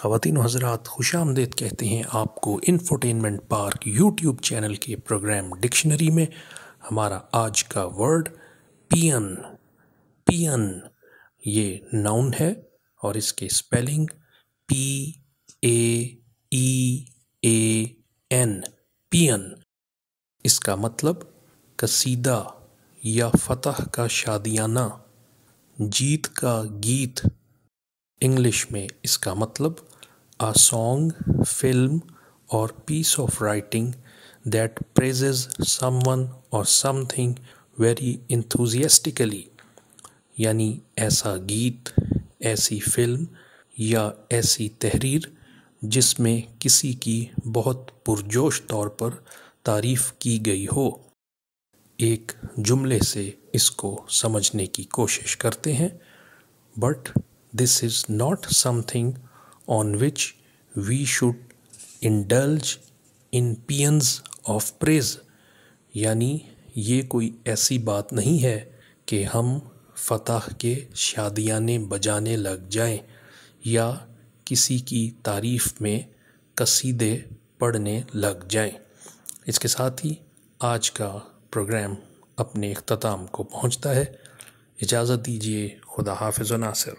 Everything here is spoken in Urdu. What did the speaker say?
خواتین و حضرات، خوش آمدید کہتے ہیں آپ کو انفوٹینمنٹ پارک یوٹیوب چینل کے پروگرام ڈکشنری میں۔ ہمارا آج کا ورڈ پین۔ پین یہ ناؤن ہے اور اس کے اسپیلنگ PAEAN، پین۔ اس کا مطلب قصیدہ یا فتح کا شادیانہ، جیت کا گیت۔ انگلش میں اس کا مطلب a song, film or piece of writing that praises someone or something very enthusiastically، یعنی ایسا گیت، ایسی فلم یا ایسی تحریر جس میں کسی کی بہت پرجوش طور پر تعریف کی گئی ہو۔ ایک جملے سے اس کو سمجھنے کی کوشش کرتے ہیں، but this is not some thing on which we should indulge in paeans of praise، یعنی یہ کوئی ایسی بات نہیں ہے کہ ہم فتح کے شادیانے بجانے لگ جائیں یا کسی کی تعریف میں قصیدے پڑھنے لگ جائیں۔ اس کے ساتھ ہی آج کا پروگرام اپنے اختتام کو پہنچتا ہے۔ اجازت دیجیے، خدا حافظ و ناصر۔